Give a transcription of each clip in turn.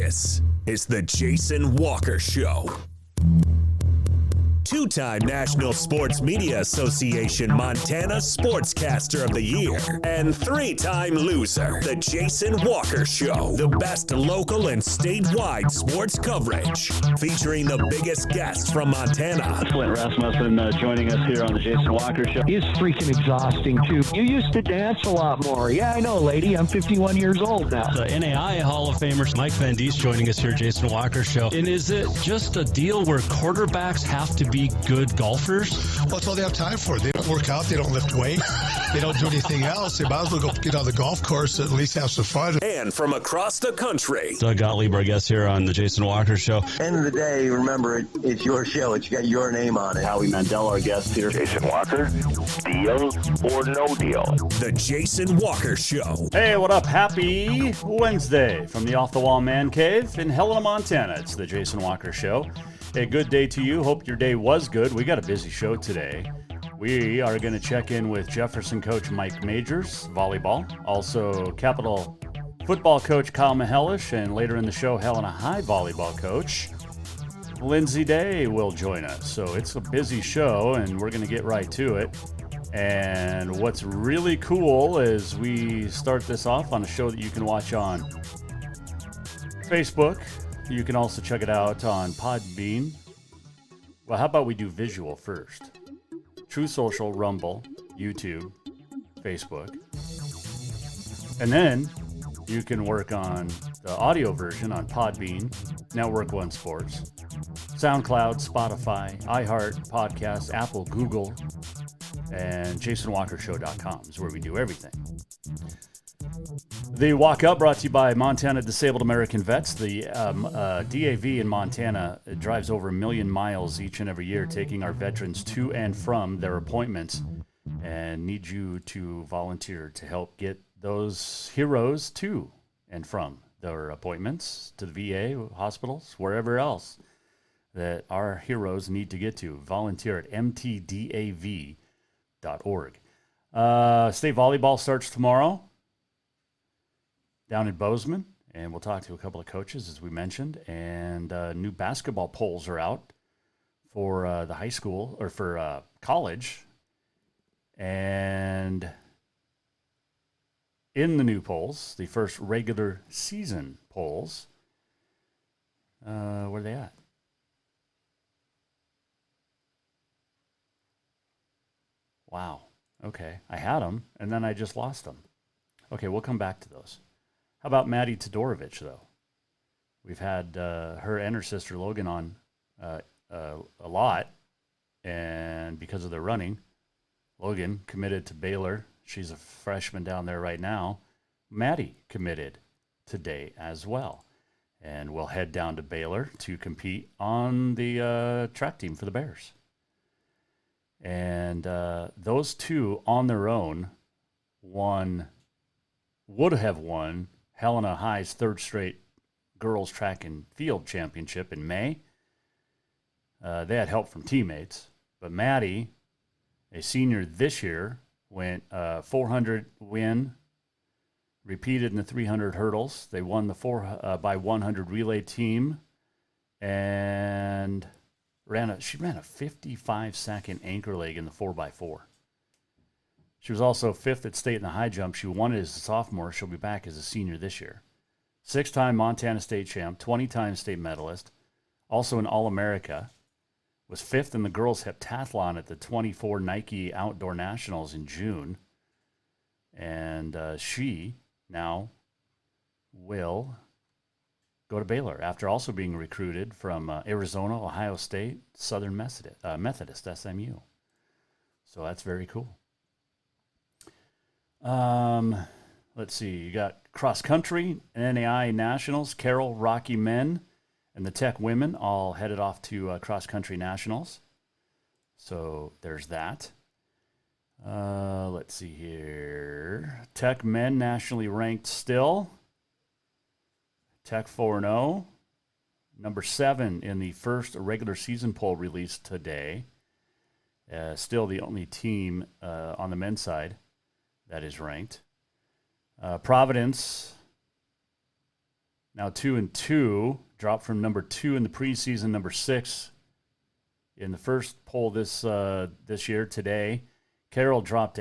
This is the Jason Walker Show. Two-time National Sports Media Association Montana Sportscaster of the Year and three-time loser, the Jason Walker Show. The best local and statewide sports coverage, featuring the biggest guests from Montana. Flint Rasmussen joining us here on the Jason Walker Show. He's freaking exhausting, too. You used to dance a lot more. Yeah, I know, lady. I'm 51 years old now. The NAI Hall of Famer Mike Van Diest joining us here, Jason Walker Show. And is it just a deal where quarterbacks have to be good golfers? Well, that's all they have time for. They don't work out. They don't lift weights. They don't do anything else. They might as well go get on the golf course and at least have some fun. And from across the country, Doug Gottlieb, our guest here on the Jason Walker Show. End of the day, remember, it's your show. It's got your name on it. Howie Mandel, our guest here. Jason Walker, deal or no deal? the Jason Walker Show. Hey, what up? Happy Wednesday from the Off the Wall Mancave in Helena, Montana. It's the Jason Walker Show. A good day to you. Hope your day was good. We got a busy show today. We are going to check in with Jefferson coach Mike Majors, volleyball. Also, Capital football coach Kyle Mihelish, and later in the show, Helena High volleyball coach Lindsey Day will join us. So it's a busy show, and we're going to get right to it. And what's really cool is we start this off on a show that you can watch on Facebook. You can also check it out on Podbean. Well, how about we do visual first? True Social, Rumble, YouTube, Facebook. And then you can work on the audio version on Podbean, Network One Sports, SoundCloud, Spotify, iHeart, Podcasts, Apple, Google, and JasonWalkerShow.com is where we do everything. The Walk Up brought to you by Montana Disabled American Vets. The DAV in Montana drives over 1 million miles each and every year, taking our veterans to and from their appointments, and need you to volunteer to help get those heroes to and from their appointments, to the VA, hospitals, wherever else that our heroes need to get to. Volunteer at mtdav.org. State volleyball starts tomorrow down in Bozeman, and we'll talk to a couple of coaches, as we mentioned. And new basketball polls are out for the high school, or for college. And in the new polls, the first regular season polls, where are they at? Wow. Okay. I had them, and then I just lost them. Okay, we'll come back to those. How about Maddie Todorovich, though? We've had her and her sister Logan on a lot, and because of their running, Logan committed to Baylor. She's a freshman down there right now. Maddie committed today as well, and we'll head down to Baylor to compete on the track team for the Bears. And those two on their own would have won Helena High's third straight girls track and field championship in May. They had help from teammates, but Maddie, a senior this year, went 400 win, repeated in the 300 hurdles. They won the 4 by 100 relay team, and she ran a 55-second anchor leg in the 4x4. She was also fifth at state in the high jump. She won it as a sophomore. She'll be back as a senior this year. 6-time Montana state champ, 20-time state medalist, also an All-America. Was fifth in the girls heptathlon at the 24 Nike Outdoor Nationals in June. And she now will go to Baylor after also being recruited from Arizona, Ohio State, Southern Methodist, SMU. So that's very cool. Let's see. You got cross country, NAI Nationals, Carroll, Rocky men, and the Tech women all headed off to cross country nationals. So there's that. Let's see here. Tech men nationally ranked still. Tech 4-0. Number 7 in the first regular season poll released today. Still the only team on the men's side that is ranked. Providence now 2-2, dropped from number 2 in the preseason, number 6 in the first poll this year today. Carroll dropped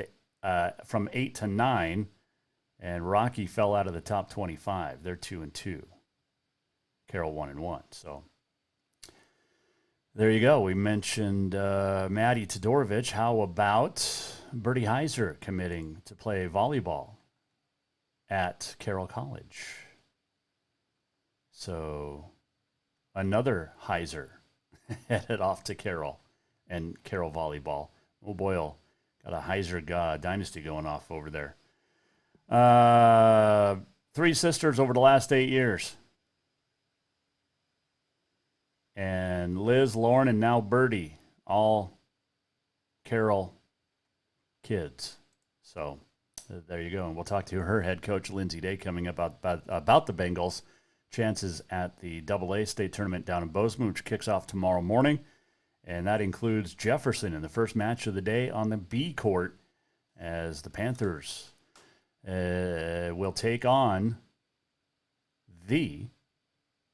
from 8 to 9, and Rocky fell out of the top 25. They're 2-2. Carroll 1-1. So there you go. We mentioned Maddie Todorovich. How about Bertie Heiser committing to play volleyball at Carroll College? So another Heiser headed off to Carroll and Carroll volleyball. Oh, Boyle got a Heiser dynasty going off over there. 3 sisters over the last 8 years. And Liz, Lauren, and now Bertie, all Carroll kids. So there you go. And we'll talk to her head coach, Lindsey Day, coming up about the Bengals' chances at the AA state tournament down in Bozeman, which kicks off tomorrow morning. And that includes Jefferson in the first match of the day on the B court, as the Panthers will take on the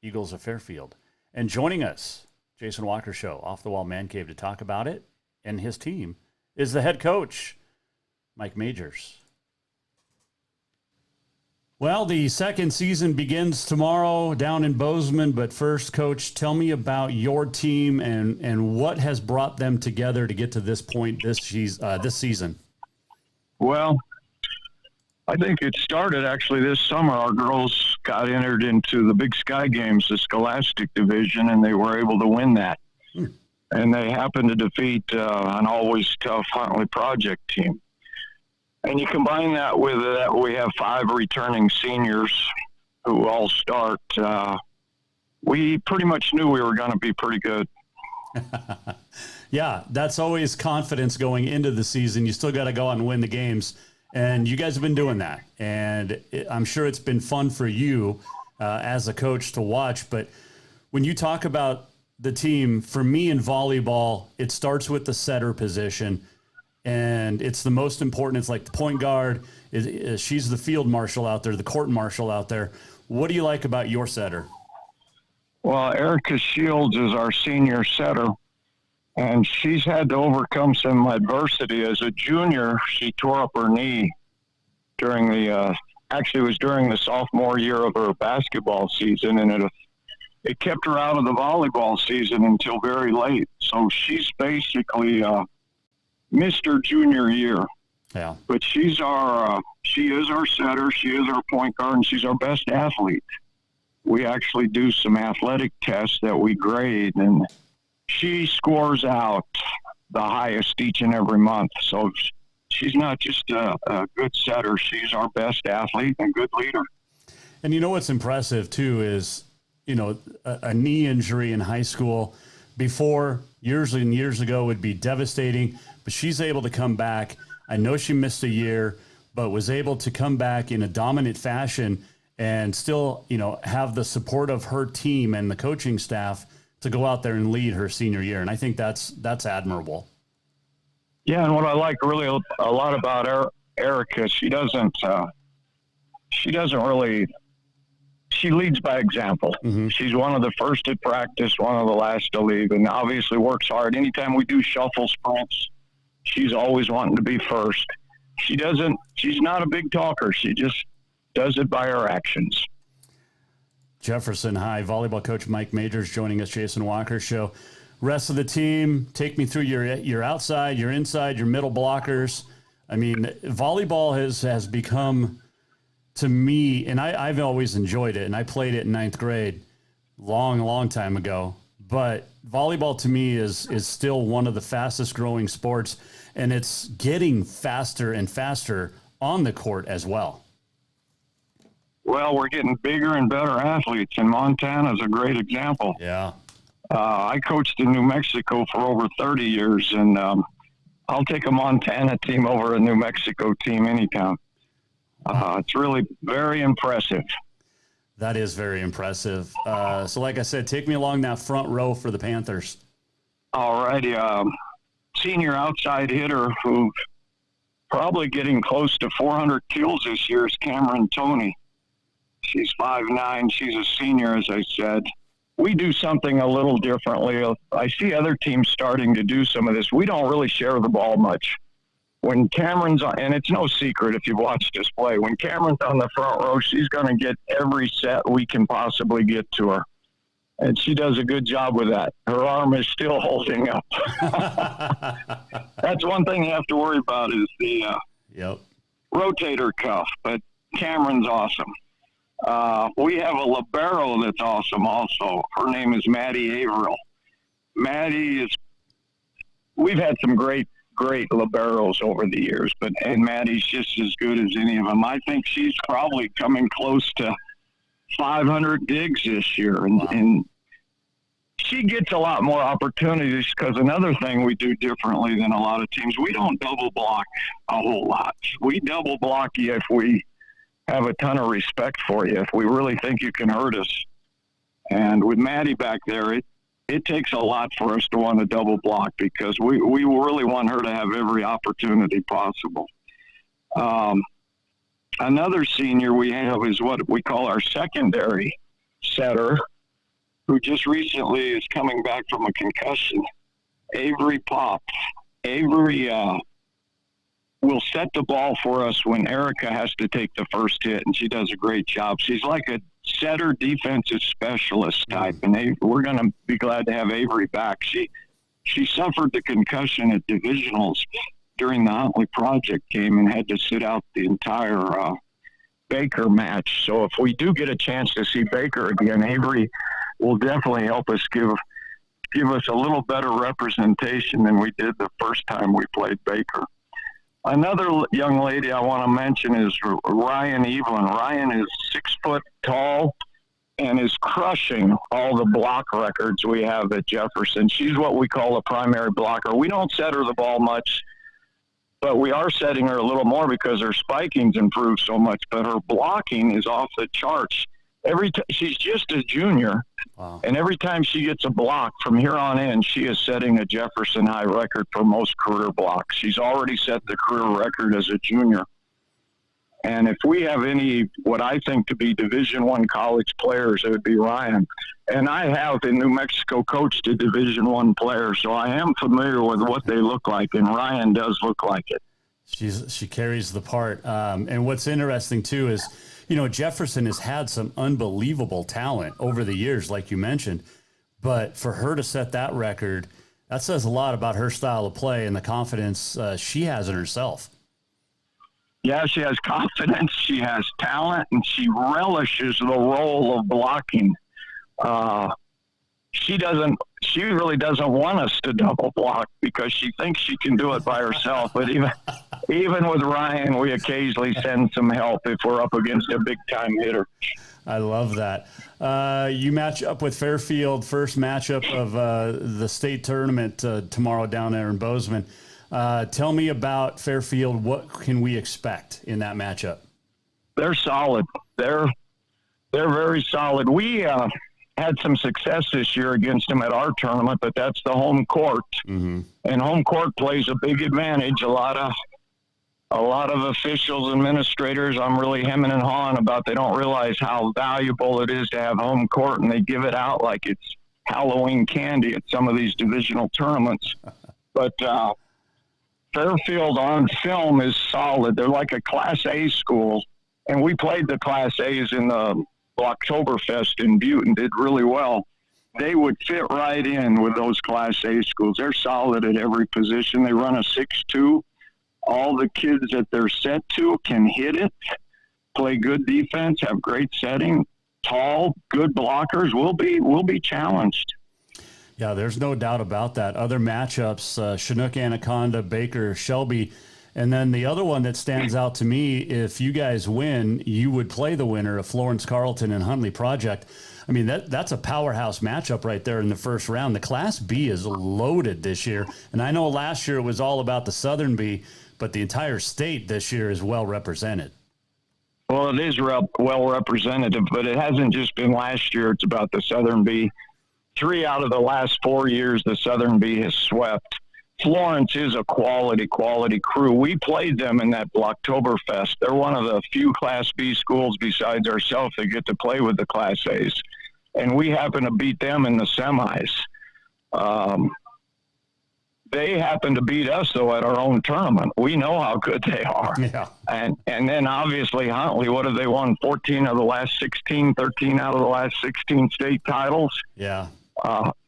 Eagles of Fairfield. And joining us, Jason Walker Show, Off the Wall Mancave, to talk about it and his team is the head coach, Mike Majors. Well, the second season begins tomorrow down in Bozeman. But first, Coach, tell me about your team and what has brought them together to get to this point this season. Well, I think it started actually this summer. Our girls got entered into the Big Sky Games, the Scholastic Division, and they were able to win that. And they happened to defeat an always tough Huntley Project team. And you combine that with that, we have 5 returning seniors who all start. We pretty much knew we were going to be pretty good. Yeah, that's always confidence going into the season. You still got to go out and win the games. And you guys have been doing that. And I'm sure it's been fun for you as a coach to watch. But when you talk about the team, for me in volleyball, it starts with the setter position. And it's the most important. It's like the point guard. She's the field marshal out there, the court marshal out there. What do you like about your setter? Well, Erica Shields is our senior setter. And she's had to overcome some adversity. As a junior, she tore up her knee during it was during the sophomore year of her basketball season, and it kept her out of the volleyball season until very late. So she's basically missed her junior year. Yeah. But she is our setter, she is our point guard, and she's our best athlete. We actually do some athletic tests that we grade, and she scores out the highest each and every month. So she's not just a good setter. She's our best athlete and good leader. And you know what's impressive, too, is, a knee injury in high school before, years and years ago, would be devastating. But she's able to come back. I know she missed a year, but was able to come back in a dominant fashion and still, have the support of her team and the coaching staff to go out there and lead her senior year. And I think that's admirable. Yeah. And what I like really a lot about Erica, she leads by example. Mm-hmm. She's one of the first at practice, one of the last to leave, and obviously works hard. Anytime we do shuffle sprints, she's always wanting to be first. She's not a big talker. She just does it by her actions. Jefferson High volleyball coach Mike Majors joining us, Jason Walker Show. Rest of the team, take me through your outside, your inside, your middle blockers. I mean, volleyball has become, to me, and I've always enjoyed it, and I played it in 9th grade long time ago. But volleyball to me is still one of the fastest growing sports, and it's getting faster and faster on the court as well. Well, we're getting bigger and better athletes, and Montana's a great example. Yeah. I coached in New Mexico for over 30 years, and I'll take a Montana team over a New Mexico team anytime. It's really very impressive. That is very impressive. So like I said, take me along that front row for the Panthers. All righty. Senior outside hitter who's probably getting close to 400 kills this year is Cameron Toney. She's 5'9". She's a senior, as I said. We do something a little differently. I see other teams starting to do some of this. We don't really share the ball much. When Cameron's on, and it's no secret if you've watched us play, when Cameron's on the front row, she's going to get every set we can possibly get to her. And she does a good job with that. Her arm is still holding up. That's one thing you have to worry about is the rotator cuff. But Cameron's awesome. We have a libero that's awesome also. Her name is Maddie Averill. We've had some great liberos over the years, and Maddie's just as good as any of them. I think she's probably coming close to 500 digs this year, and she gets a lot more opportunities because another thing we do differently than a lot of teams, we don't double block a whole lot. We double block you if we have a ton of respect for you, if we really think you can hurt us. And with Maddie back there, it takes a lot for us to want to double block because we really want her to have every opportunity possible. Another senior we have is what we call our secondary setter, who just recently is coming back from a concussion, Avery Pop. Avery will set the ball for us when Erica has to take the first hit, and she does a great job. She's like a setter defensive specialist type, and we're going to be glad to have Avery back. She suffered the concussion at divisionals during the Huntley Project game and had to sit out the entire Baker match. So if we do get a chance to see Baker again, Avery will definitely help us give us a little better representation than we did the first time we played Baker. Another young lady I want to mention is Ryan Evelyn. Ryan is 6 foot tall and is crushing all the block records we have at Jefferson. She's what we call a primary blocker. We don't set her the ball much, but we are setting her a little more because her spiking's improved so much, but her blocking is off the charts. She's just a junior, and every time she gets a block from here on in, she is setting a Jefferson high record for most career blocks. She's already set the career record as a junior. And if we have any, what I think to be Division I college players, it would be Ryan. And I have in New Mexico coached a Division I player, so I am familiar with what they look like, and Ryan does look like it. She carries the part. And what's interesting, too, is, Jefferson has had some unbelievable talent over the years, like you mentioned. But for her to set that record, that says a lot about her style of play and the confidence she has in herself. Yeah, she has confidence, she has talent, and she relishes the role of blocking. She really doesn't want us to double block because she thinks she can do it by herself. But even with Ryan, we occasionally send some help if we're up against a big-time hitter. I love that. You match up with Fairfield, first matchup of the state tournament tomorrow down there in Bozeman. Tell me about Fairfield. What can we expect in that matchup? They're solid. They're very solid. We had some success this year against them at our tournament, but that's the home court. Mm-hmm. And home court plays a big advantage. A lot of officials, administrators, I'm really hemming and hawing about. They don't realize how valuable it is to have home court, and they give it out like it's Halloween candy at some of these divisional tournaments. But Fairfield on film is solid. They're like a Class A school, and we played the Class A's in the Oktoberfest in Butte and did really well. They would fit right in with those Class A schools. They're solid at every position. They run a 6-2. All the kids that they're set to can hit it, play good defense, have great setting, tall, good blockers. We'll be challenged. Yeah, there's no doubt about that. Other matchups, Chinook, Anaconda, Baker, Shelby. And then the other one that stands out to me, if you guys win, you would play the winner of Florence Carlton and Huntley Project. I mean, that's a powerhouse matchup right there in the first round. The Class B is loaded this year. And I know last year it was all about the Southern B, but the entire state this year is well represented. Well, it is well representative, but it hasn't just been last year. It's about the Southern B. 3 out of the last 4 years, the Southern B has swept. Florence is a quality crew. We played them in that Blocktoberfest. They're one of the few Class B schools besides ourselves that get to play with the Class A's. And we happen to beat them in the semis. They happen to beat us, though, at our own tournament. We know how good they are. Yeah. And then, obviously, Huntley, what have they won? 14 of the last 16, 13 out of the last 16 state titles. Yeah.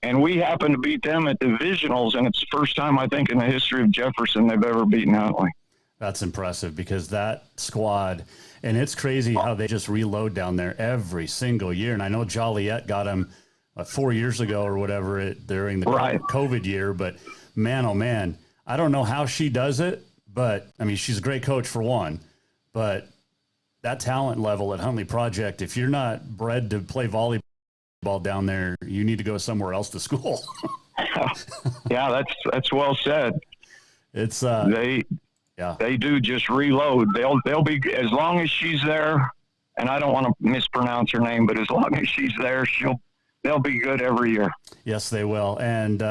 And we happen to beat them at divisionals, and it's the first time, I think, in the history of Jefferson they've ever beaten Huntley. That's impressive because that squad, and it's crazy how they just reload down there every single year. And I know Joliet got them 4 years ago or whatever during the COVID year, but man, oh man, I don't know how she does it, but I mean, she's a great coach for one, but that talent level at Huntley Project, if you're not bred to play volleyball down there, you need to go somewhere else to school. Yeah, that's well said. It's they do just reload. They'll be, as long as she's there, and I don't want to mispronounce her name, but as long as she's there, they'll be good every year. Yes, they will. And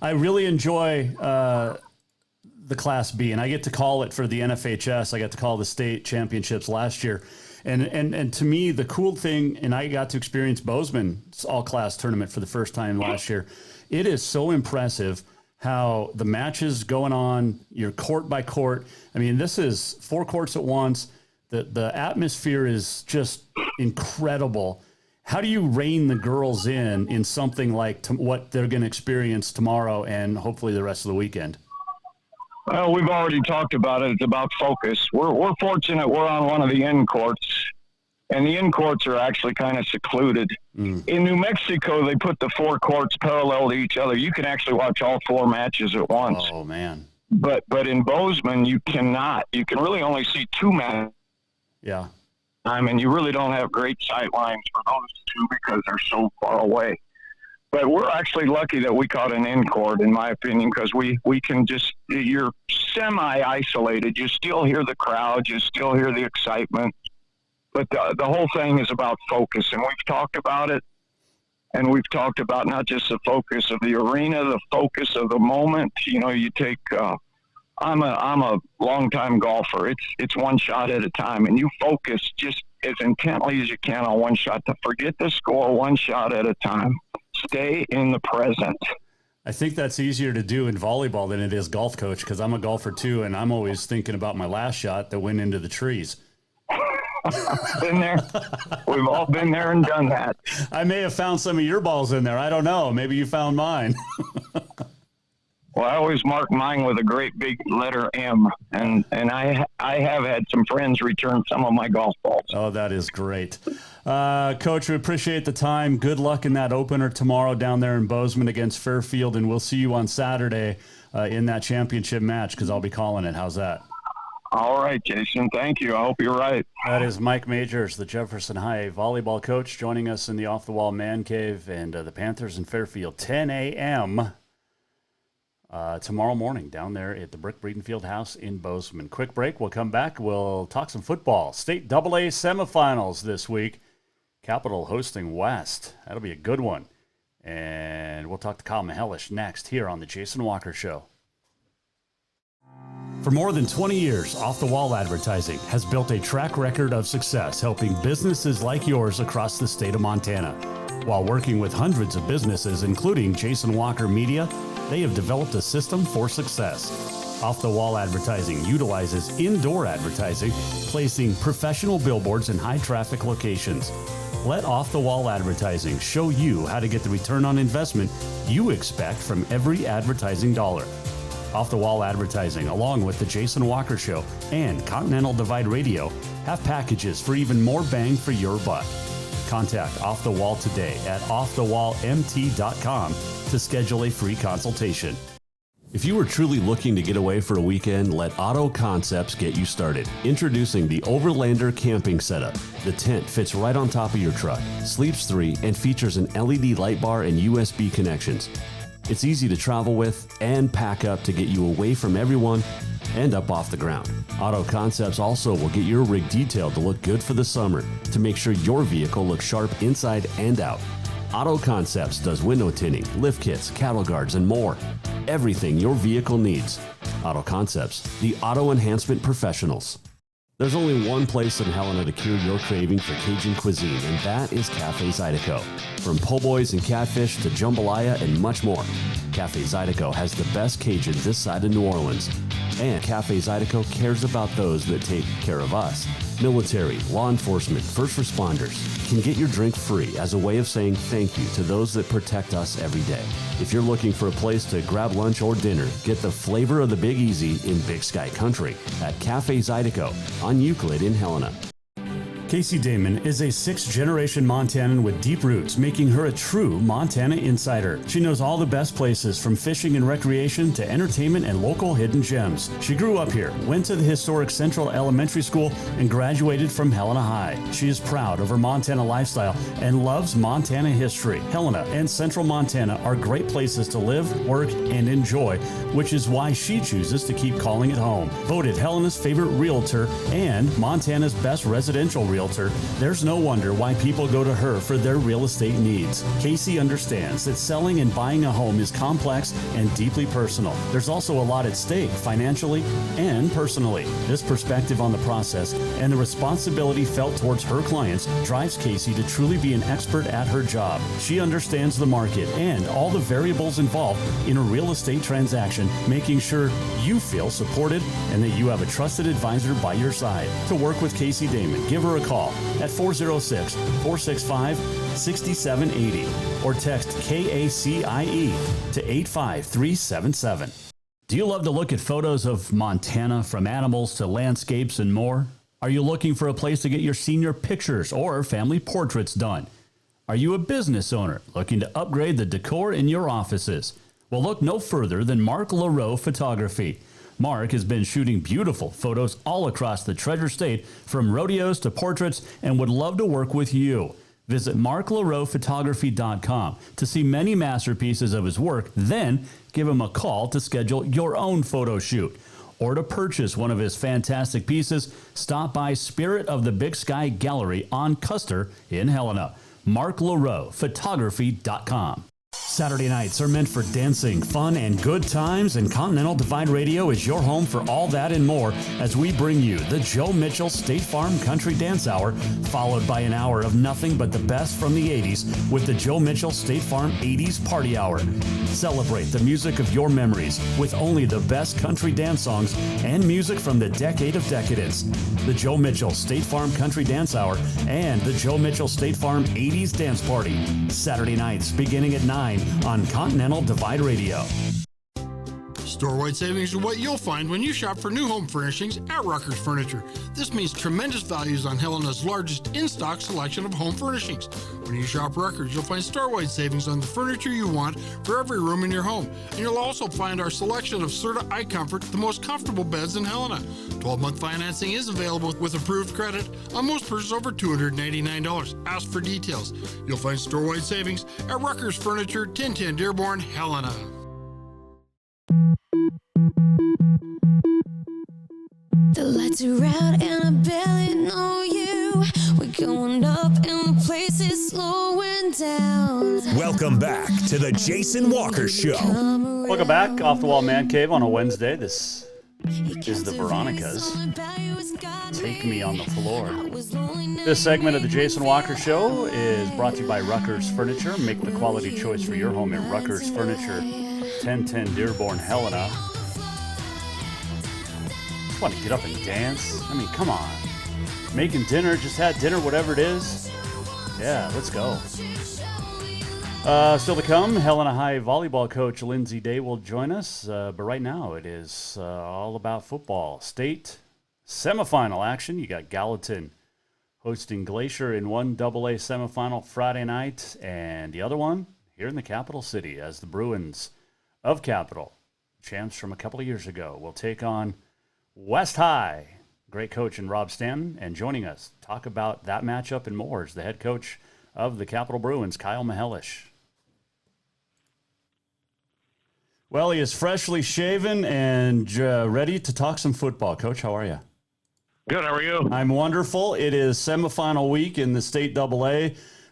I really enjoy the Class B, and I get to call it for the NFHS. I got to call the state championships last year. And to me, the cool thing, and I got to experience Bozeman's all-class tournament for the first time last year. It is so impressive how the matches going on, you're court by court. I mean, this is 4 courts at once. The atmosphere is just incredible. How do you rein the girls in something like what they're going to experience tomorrow and hopefully the rest of the weekend? Well, we've already talked about it. It's about focus. We're fortunate we're on one of the end courts, and the end courts are actually kind of secluded. In New Mexico, they put the 4 courts parallel to each other. You can actually watch all 4 matches at once. Oh, man. But in Bozeman, you cannot. You can really only see 2 matches. Yeah. I mean, you really don't have great sight lines for those 2 because they're so far away. But we're actually lucky that we caught an end court, in my opinion, because we can just, you're semi-isolated. You still hear the crowd. You still hear the excitement. But the whole thing is about focus, and we've talked about it. And we've talked about not just the focus of the arena, the focus of the moment. You know, you take I'm a longtime golfer. It's one shot at a time, and you focus just as intently as you can on one shot to forget the score, one shot at a time. Stay in the present. I think that's easier to do in volleyball than it is golf, coach, because I'm a golfer too, and I'm always thinking about my last shot that went into the trees. Been there. We've all been there and done that. I may have found some of your balls in there. I don't know. Maybe you found mine. Well, I always mark mine with a great big letter M, and I have had some friends return some of my golf balls. Oh, that is great. Coach, we appreciate the time. Good luck in that opener tomorrow down there in Bozeman against Fairfield, and we'll see you on Saturday in that championship match because I'll be calling it. How's that? All right, Jason. Thank you. I hope you're right. That is Mike Majors, the Jefferson High volleyball coach, joining us in the Off the Wall Mancave, and the Panthers in Fairfield, 10 a.m. Tomorrow morning down there at the Brick Breeden Field House in Bozeman. Quick break. We'll come back. We'll talk some football. State AA semifinals this week. Capital hosting West. That'll be a good one. And we'll talk to Kyle Mihelish next here on The Jason Walker Show. For more than 20 years, Off the Wall Advertising has built a track record of success helping businesses like yours across the state of Montana. While working with hundreds of businesses, including Jason Walker Media, they have developed a system for success. Off the Wall Advertising utilizes indoor advertising, placing professional billboards in high-traffic locations. Let Off the Wall Advertising show you how to get the return on investment you expect from every advertising dollar. Off the Wall Advertising, along with The Jason Walker Show and Continental Divide Radio, have packages for even more bang for your buck. Contact Off the Wall today at offthewallmt.com to schedule a free consultation. If you are truly looking to get away for a weekend, let Auto Concepts get you started. Introducing the Overlander camping setup. The tent fits right on top of your truck, sleeps 3, and features an LED light bar and USB connections. It's easy to travel with and pack up to get you away from everyone and up off the ground. Auto Concepts also will get your rig detailed to look good for the summer to make sure your vehicle looks sharp inside and out. Auto Concepts does window tinting, lift kits, cattle guards, and more. everything your vehicle needs. Auto Concepts, the auto enhancement professionals. There's only one place in Helena to cure your craving for Cajun cuisine, and that is Cafe Zydeco. From po' boys and catfish to jambalaya and much more, Cafe Zydeco has the best Cajun this side of New Orleans. And Cafe Zydeco cares about those that take care of us. Military, law enforcement, first responders can get your drink free as a way of saying thank you to those that protect us every day. If you're looking for a place to grab lunch or dinner, get the flavor of the Big Easy in Big Sky Country at Cafe Zydeco on Euclid in Helena. Casey Damon is a sixth-generation Montanan with deep roots, making her a true Montana insider. She knows all the best places, from fishing and recreation to entertainment and local hidden gems. She grew up here, went to the historic Central Elementary School, and graduated from Helena High. She is proud of her Montana lifestyle and loves Montana history. Helena and Central Montana are great places to live, work, and enjoy, which is why she chooses to keep calling it home. Voted Helena's favorite realtor and Montana's best residential realtor, there's no wonder why people go to her for their real estate needs. Casey understands that selling and buying a home is complex and deeply personal. There's also a lot at stake financially and personally. This perspective on the process and the responsibility felt towards her clients drives Casey to truly be an expert at her job. She understands the market and all the variables involved in a real estate transaction, making sure you feel supported and that you have a trusted advisor by your side. To work with Casey Damon, give her a call at 406-465-6780 or text KACIE to 85377. Do you love to look at photos of Montana, from animals to landscapes and more? Are you looking for a place to get your senior pictures or family portraits done? Are you a business owner looking to upgrade the decor in your offices? Well, look no further than Mark LaRoe Photography. Mark has been shooting beautiful photos all across the Treasure State, from rodeos to portraits, and would love to work with you. Visit marklaroephotography.com to see many masterpieces of his work, then give him a call to schedule your own photo shoot. Or to purchase one of his fantastic pieces, stop by Spirit of the Big Sky Gallery on Custer in Helena. marklaroephotography.com. Saturday nights are meant for dancing, fun, and good times, and Continental Divide Radio is your home for all that and more as we bring you the Joe Mitchell State Farm Country Dance Hour, followed by an hour of nothing but the best from the 80s with the Joe Mitchell State Farm 80s Party Hour. Celebrate the music of your memories with only the best country dance songs and music from the decade of decadence. The Joe Mitchell State Farm Country Dance Hour and the Joe Mitchell State Farm 80s Dance Party, Saturday nights beginning at 9 on Continental Divide Radio. Store-wide savings are what you'll find when you shop for new home furnishings at Rucker's Furniture. This means tremendous values on Helena's largest in-stock selection of home furnishings. When you shop Rucker's, you'll find store-wide savings on the furniture you want for every room in your home. And you'll also find our selection of Serta iComfort, the most comfortable beds in Helena. 12-month financing is available with approved credit on most purchases over $289. Ask for details. You'll find store-wide savings at Rucker's Furniture, 1010 Dearborn, Helena. The lights are out and I barely know you. We're going up and the place is slowing down. Welcome back to the Jason Walker Show. Welcome back, Off the Wall Mancave on a Wednesday. This is the Veronicas. Take Me on the Floor. This segment of the Jason Walker Show is brought to you by Rucker's Furniture. Make the quality choice for your home at Rucker's Furniture, 1010 Dearborn, Helena. Want to get up and dance? I mean, come on. Making dinner, just had dinner, whatever it is. Yeah, let's go. Still to come, Helena High volleyball coach Lindsey Day will join us. But right now, it is all about football. State semifinal action. You got Gallatin hosting Glacier in one AA semifinal Friday night, and the other one here in the capital city as the Bruins of Capital, champs from a couple of years ago, will take on West High. Great coach in Rob Stanton, and joining us talk about that matchup and more is the head coach of the Capital Bruins, Kyle Mihelish. Well, he is freshly shaven and ready to talk some football. Coach, how are you? Good, how are you? I'm wonderful. It is semifinal week in the state AA.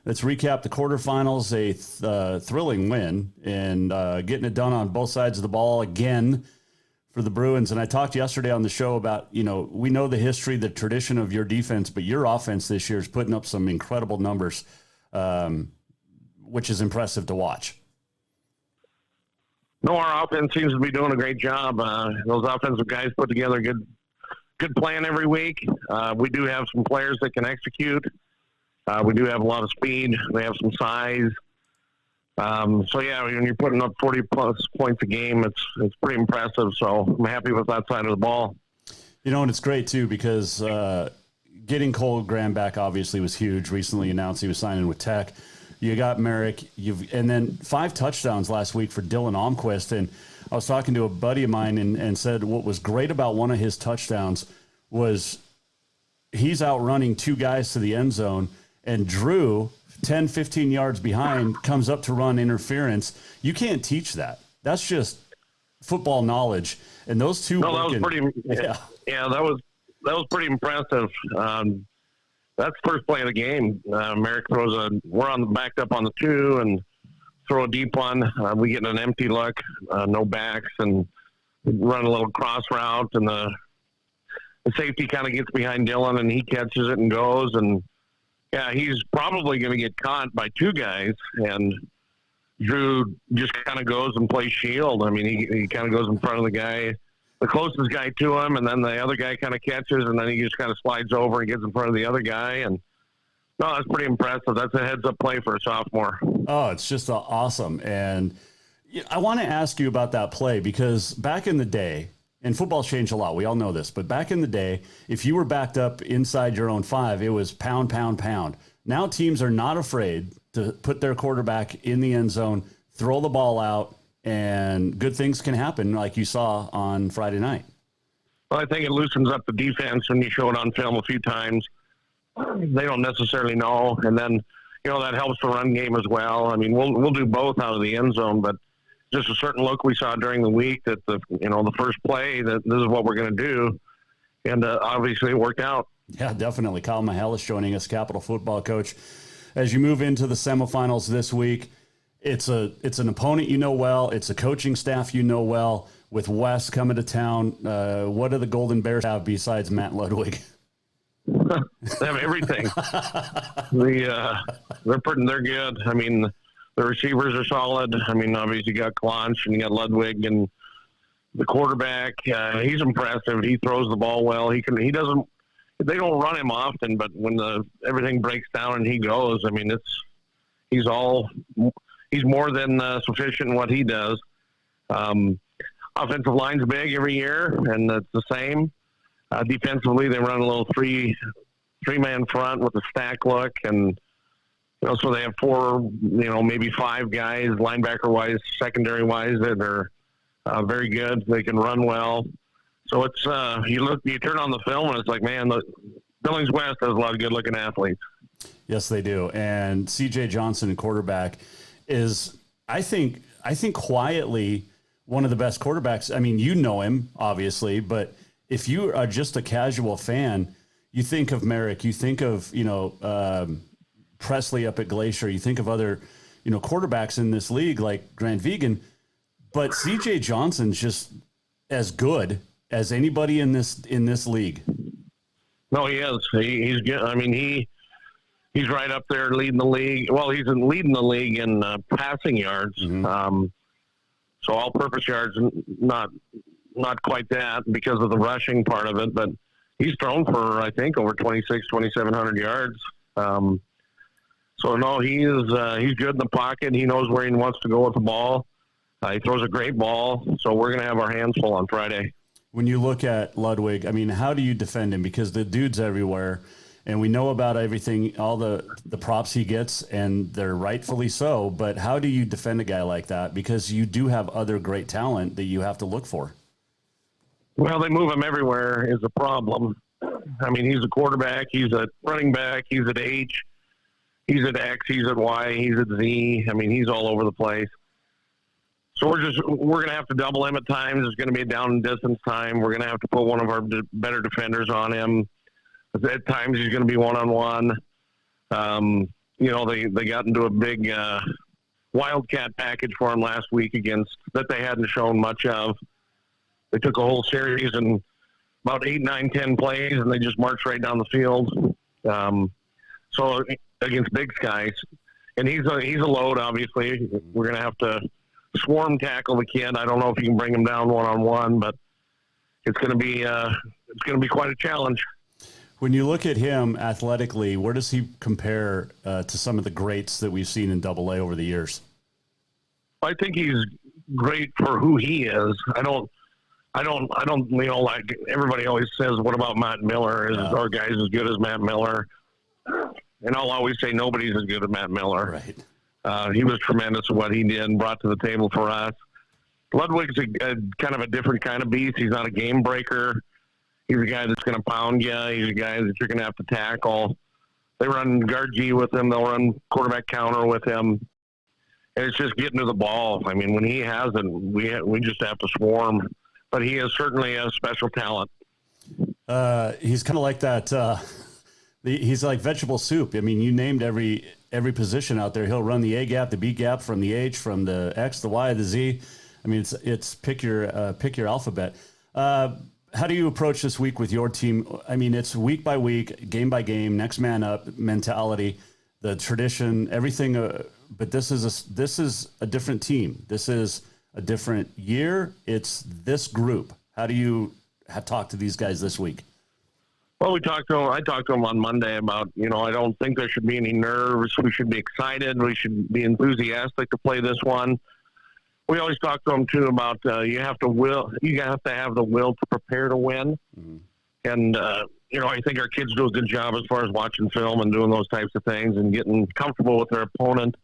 Let's recap the quarterfinals, a thrilling win, and getting it done on both sides of the ball again for the Bruins. And I talked yesterday on the show about, we know the history, the tradition of your defense, but your offense this year is putting up some incredible numbers, which is impressive to watch. No, our offense seems to be doing a great job. Those offensive guys put together a good plan every week. We do have some players that can execute. We do have a lot of speed. We have some size. So, yeah, when you're putting up 40-plus points a game, it's pretty impressive. So I'm happy with that side of the ball. And it's great, too, because getting Cole Graham back obviously was huge. Recently announced he was signing with Tech. You got Merrick. And then 5 touchdowns last week for Dylan Almquist. And I was talking to a buddy of mine and said what was great about one of his touchdowns was he's outrunning 2 guys to the end zone, and Drew, 10, 15 yards behind, comes up to run interference. You can't teach that. That's just football knowledge. And those two. No, that was pretty. Yeah, that was pretty impressive. That's the first play of the game. Merrick throws we're backed up on the 2 and throw a deep one. We get an empty look, no backs, and run a little cross route, and the safety kind of gets behind Dylan, and he catches it and goes. And yeah, he's probably going to get caught by 2 guys, and Drew just kind of goes and plays shield. I mean, he kind of goes in front of the guy, the closest guy to him, and then the other guy kind of catches, and then he just kind of slides over and gets in front of the other guy. And no, that's pretty impressive. That's a heads-up play for a sophomore. Oh, it's just awesome. And I want to ask you about that play, because back in the day, and football's changed a lot, we all know this, but back in the day, if you were backed up inside your own 5, it was pound, pound, pound. Now teams are not afraid to put their quarterback in the end zone, throw the ball out, and good things can happen, like you saw on Friday night. Well, I think it loosens up the defense when you show it on film a few times. They don't necessarily know, and then that helps the run game as well. I mean, we'll do both out of the end zone, but just a certain look we saw during the week that the first play that this is what we're going to do, and obviously it worked out. Yeah, definitely. Kyle Mihelish joining us, Capital football coach. As you move into the semifinals this week, it's an opponent you know well. It's a coaching staff you know well. With Wes coming to town, what do the Golden Bears have besides Matt Ludwig? They have everything. They're good. I mean, the receivers are solid. I mean, obviously you got Klonch and you got Ludwig, and the quarterback, he's impressive. He throws the ball well. They don't run him often, but when everything breaks down and he goes, I mean, he's more than sufficient in what he does. Offensive line's big every year, and it's the same. Defensively, they run a little three-man front with a stack look, and so they have 4, maybe 5 guys, linebacker-wise, secondary-wise, that are very good. They can run well. So it's you turn on the film, and it's like, man, Billings West has a lot of good-looking athletes. Yes, they do. And C.J. Johnson, quarterback, is I think quietly one of the best quarterbacks. I mean, you know him, obviously, but if you are just a casual fan, you think of Merrick, you think of, Presley up at Glacier, you think of other, quarterbacks in this league like Grant Vegan, but C.J. Johnson's just as good as anybody in this league. No, he is. He's good. I mean, he's right up there leading the league. Well, he's leading the league in passing yards. Mm-hmm. So all-purpose yards, not quite that because of the rushing part of it, but he's thrown for, I think, over 2,700 yards. So no, he's good in the pocket. He knows where he wants to go with the ball. He throws a great ball. So we're going to have our hands full on Friday. When you look at Ludwig, I mean, how do you defend him? Because the dude's everywhere, and we know about everything, all the props he gets, and they're rightfully so. But how do you defend a guy like that? Because you do have other great talent that you have to look for. Well, they move him everywhere is a problem. I mean, he's a quarterback, he's a running back, he's at H, he's at X, he's at Y, he's at Z. I mean, he's all over the place. So we're going to have to double him at times. It's going to be a down and distance time. We're going to have to put one of our better defenders on him. At times he's going to be one-on-one. they got into a big Wildcat package for him last week that they hadn't shown much of. They took a whole series and about 8, 9, 10 plays, and they just marched right down the field. So against Big Skies, and he's a load. Obviously, we're going to have to swarm tackle the kid. I don't know if you can bring him down 1-on-1, but it's going to be quite a challenge. When you look at him athletically, where does he compare to some of the greats that we've seen in AA over the years? I think he's great for who he is. I don't, like everybody always says, what about Matt Miller? Is our guys as good as Matt Miller? And I'll always say nobody's as good as Matt Miller. Right. He was tremendous at what he did and brought to the table for us. Ludwig's a kind of a different kind of beast. He's not a game breaker. He's a guy that's going to pound you. He's a guy that you're going to have to tackle. They run guard G with him. They'll run quarterback counter with him. And it's just getting to the ball. I mean, when he has it, we just have to swarm. But he is certainly a special talent. He's kind of like that. He's like vegetable soup. I mean, you named every position out there. He'll run the A gap, the B gap, from the H, from the X, the Y, the Z. I mean, it's pick your alphabet. How do you approach this week with your team? I mean, it's week by week, game by game, next man up mentality, the tradition, everything. But this is a different team. This is a different year. It's this group. How do you talk to these guys this week? Well, I talked to him on Monday about, I don't think there should be any nerves. We should be excited. We should be enthusiastic to play this one. We always talk to them too about you have to have the will to prepare to win. Mm-hmm. And I think our kids do a good job as far as watching film and doing those types of things and getting comfortable with their opponent.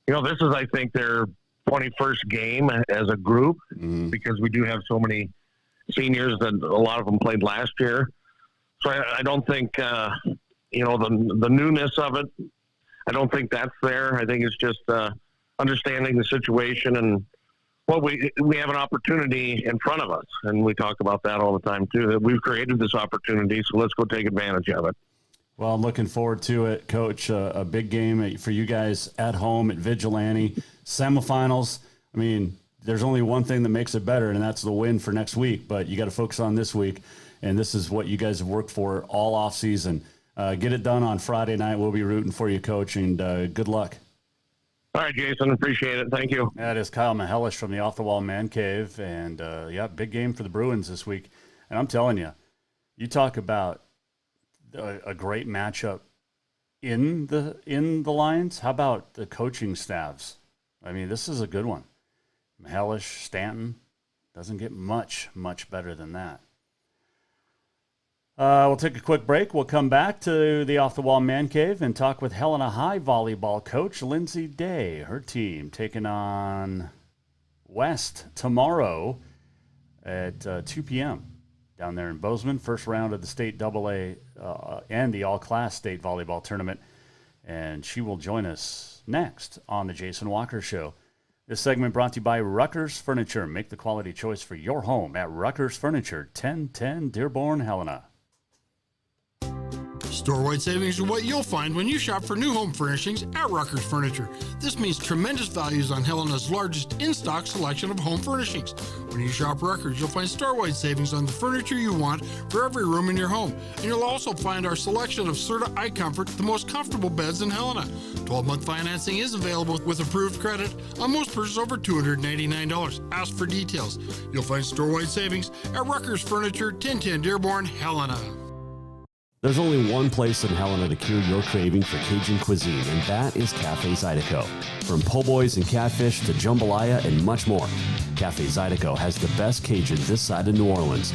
This is, I think, their 21st game as a group, because we do have so many seniors that a lot of them played last year. So I don't think the newness of it, I don't think that's there. I think it's just understanding the situation and we have an opportunity in front of us, and we talk about that all the time too, that we've created this opportunity, so let's go take advantage of it. Well, I'm looking forward to it, Coach. A big game for you guys at home at Vigilante. Semifinals. I mean, there's only one thing that makes it better, and that's the win for next week, but you got to focus on this week, and this is what you guys have worked for all off season. Get it done on Friday night. We'll be rooting for you, Coach, and good luck. All right, Jason, appreciate it. Thank you. That is Kyle Mihelish from the Off the Wall Mancave, and big game for the Bruins this week. And I'm telling you, you talk about a great matchup in the lines. How about the coaching staffs? I mean, this is a good one. Mihelish, Stanton, doesn't get much better than that. We'll take a quick break. We'll come back to the Off the Wall Man Cave and talk with Helena High volleyball coach Lindsey Day. Her team taking on West tomorrow at 2 p.m. down there in Bozeman. First round of the state AA and the all-class state volleyball tournament. And she will join us next on the Jason Walker Show. This segment brought to you by Ruckers Furniture. Make the quality choice for your home at Ruckers Furniture, 1010 Dearborn, Helena. Store-wide savings are what you'll find when you shop for new home furnishings at Ruckers Furniture. This means tremendous values on Helena's largest in-stock selection of home furnishings. When you shop Ruckers, you'll find store-wide savings on the furniture you want for every room in your home. And you'll also find our selection of Serta iComfort, the most comfortable beds in Helena. 12-month financing is available with approved credit on most purchases over $299. Ask for details. You'll find store-wide savings at Ruckers Furniture, 1010 Dearborn, Helena. There's only one place in Helena to cure your craving for Cajun cuisine, and that is Cafe Zydeco. From po' boys and catfish to jambalaya and much more, Cafe Zydeco has the best Cajun this side of New Orleans.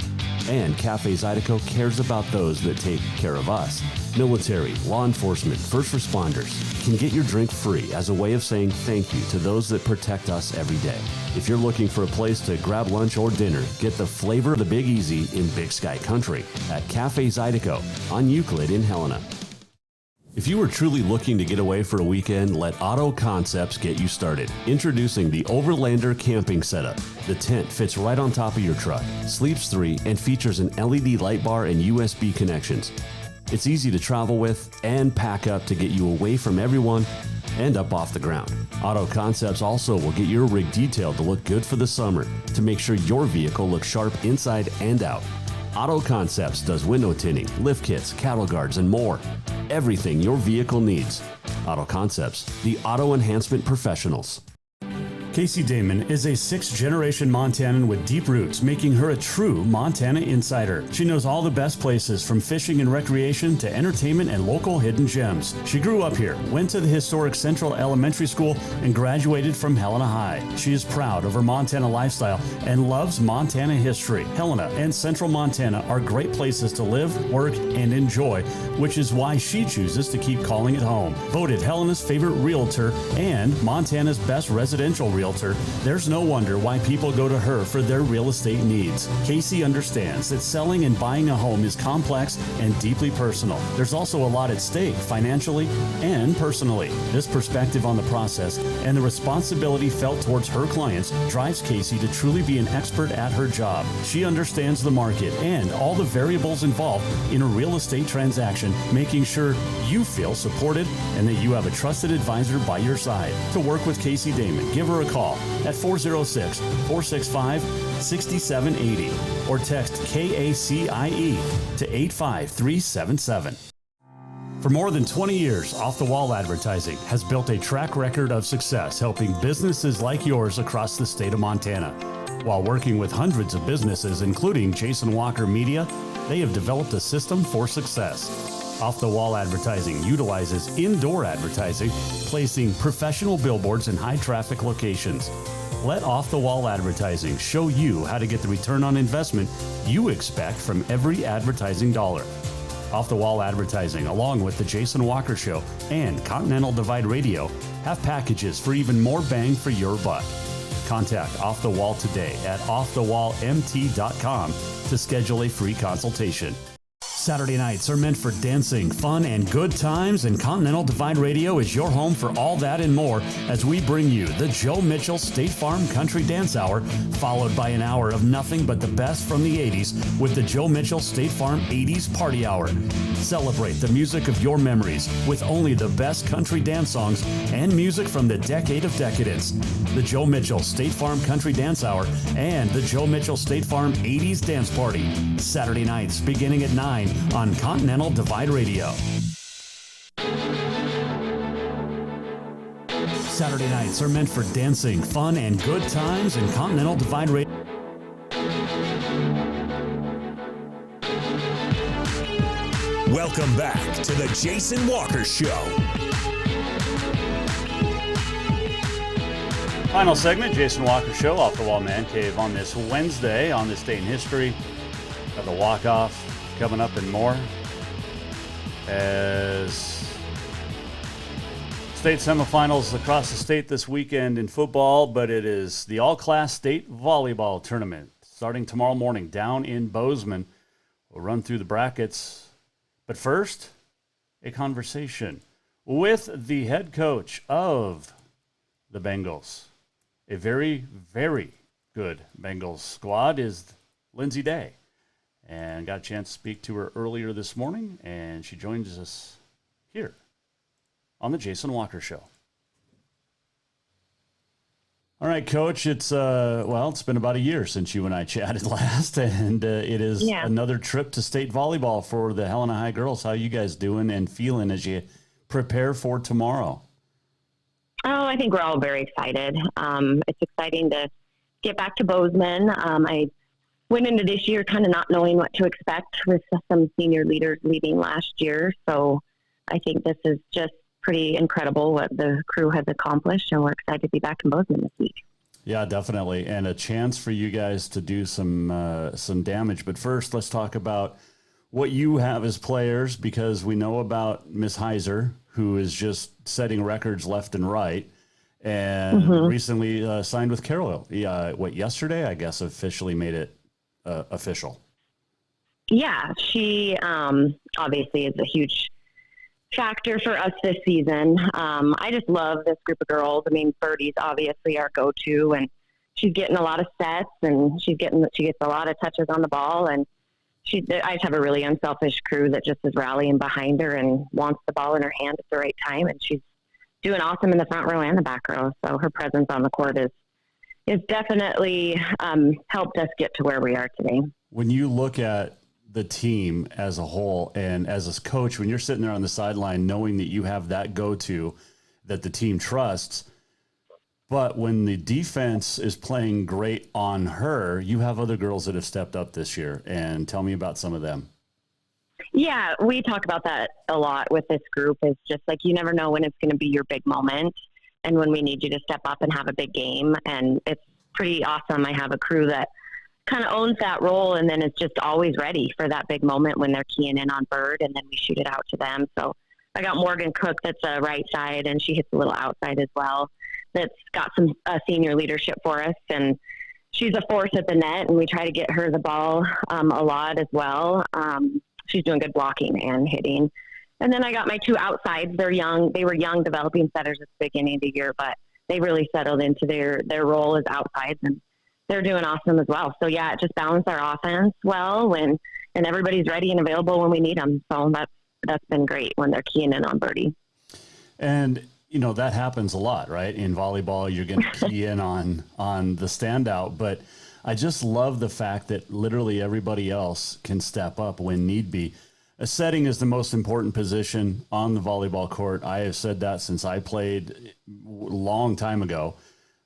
And Cafe Zydeco cares about those that take care of us. Military, law enforcement, first responders can get your drink free as a way of saying thank you to those that protect us every day. If you're looking for a place to grab lunch or dinner, get the flavor of the Big Easy in Big Sky Country at Cafe Zydeco on Euclid in Helena. If you are truly looking to get away for a weekend, let Auto Concepts get you started. Introducing the Overlander camping setup. The tent fits right on top of your truck, sleeps 3, and features an LED light bar and USB connections. It's easy to travel with and pack up to get you away from everyone and up off the ground. Auto Concepts also will get your rig detailed to look good for the summer to make sure your vehicle looks sharp inside and out. Auto Concepts does window tinting, lift kits, cattle guards, and more. Everything your vehicle needs. Auto Concepts, the auto enhancement professionals. Casey Damon is a sixth-generation Montanan with deep roots, making her a true Montana insider. She knows all the best places from fishing and recreation to entertainment and local hidden gems. She grew up here, went to the historic Central Elementary School, and graduated from Helena High. She is proud of her Montana lifestyle and loves Montana history. Helena and Central Montana are great places to live, work, and enjoy, which is why she chooses to keep calling it home. Voted Helena's favorite realtor and Montana's best residential realtor, there's no wonder why people go to her for their real estate needs. Casey understands that selling and buying a home is complex and deeply personal. There's also a lot at stake financially and personally. This perspective on the process and the responsibility felt towards her clients drives Casey to truly be an expert at her job. She understands the market and all the variables involved in a real estate transaction, making sure you feel supported and that you have a trusted advisor by your side. To work with Casey Damon, give her a call at 406-465-6780 or text KACIE to 85377. For more than 20 years, Off the Wall Advertising has built a track record of success helping businesses like yours across the state of Montana. While working with hundreds of businesses, including Jason Walker Media, they have developed a system for success. Off the Wall Advertising utilizes indoor advertising, placing professional billboards in high-traffic locations. Let Off the Wall Advertising show you how to get the return on investment you expect from every advertising dollar. Off the Wall Advertising, along with The Jason Walker Show and Continental Divide Radio, have packages for even more bang for your buck. Contact Off the Wall today at offthewallmt.com to schedule a free consultation. Saturday nights are meant for dancing, fun, and good times, and Continental Divide Radio is your home for all that and more as we bring you the Joe Mitchell State Farm Country Dance Hour, followed by an hour of nothing but the best from the 80s with the Joe Mitchell State Farm 80s Party Hour. Celebrate the music of your memories with only the best country dance songs and music from the decade of decadence. The Joe Mitchell State Farm Country Dance Hour and the Joe Mitchell State Farm 80s Dance Party, Saturday nights beginning at 9 on Continental Divide Radio. Saturday nights are meant for dancing, fun, and good times in Continental Divide Radio. Welcome back to the Jason Walker Show. Final segment, Jason Walker Show, Off the Wall Mancave on this Wednesday, on this day in history. Got the walk-off coming up and more as state semifinals across the state this weekend in football, but it is the all-class state volleyball tournament starting tomorrow morning down in Bozeman. We'll run through the brackets, but first, a conversation with the head coach of the Bengals. A very, very good Bengals squad is Lindsey Day. And got a chance to speak to her earlier this morning, and she joins us here on the Jason Walker Show. All right, Coach, it's been about a year since you and I chatted last, and it is another trip to state volleyball for the Helena High girls. How are you guys doing and feeling as you prepare for tomorrow? Oh, I think we're all very excited. It's exciting to get back to Bozeman. I went into this year kind of not knowing what to expect with some senior leaders leaving last year. So I think this is just pretty incredible what the crew has accomplished, and we're excited to be back in Bozeman this week. Yeah, definitely. And a chance for you guys to do some damage. But first, let's talk about what you have as players, because we know about Miss Heiser, who is just setting records left and right, and recently signed with Carroll. Yesterday, I guess, officially made it official. Yeah, she obviously is a huge factor for us this season. I just love this group of girls. I mean, Birdie's obviously our go-to, and she's getting a lot of sets, and she gets a lot of touches on the ball, and I just have a really unselfish crew that just is rallying behind her and wants the ball in her hand at the right time. And she's doing awesome in the front row and the back row. So her presence on the court is definitely helped us get to where we are today. When you look at the team as a whole and as a coach, when you're sitting there on the sideline, knowing that you have that go-to that the team trusts, but when the defense is playing great on her, you have other girls that have stepped up this year. And tell me about some of them. Yeah, we talk about that a lot with this group. It's just like, you never know when it's going to be your big moment and when we need you to step up and have a big game. And it's pretty awesome. I have a crew that kind of owns that role and then is just always ready for that big moment when they're keying in on Bird and then we shoot it out to them. So I got Morgan Cook that's a right side and she hits a little outside as well. That's got some senior leadership for us, and she's a force at the net, and we try to get her the ball a lot as well. She's doing good blocking and hitting. And then I got my two outsides. They're young. They were young developing setters at the beginning of the year, but they really settled into their role as outsides, and they're doing awesome as well. So, yeah, it just balanced our offense well, and everybody's ready and available when we need them. So that's been great when they're keying in on Birdie. And you know, that happens a lot, right? In volleyball, you're going to key in on the standout, but I just love the fact that literally everybody else can step up when need be. A setting is the most important position on the volleyball court. I have said that since I played a long time ago,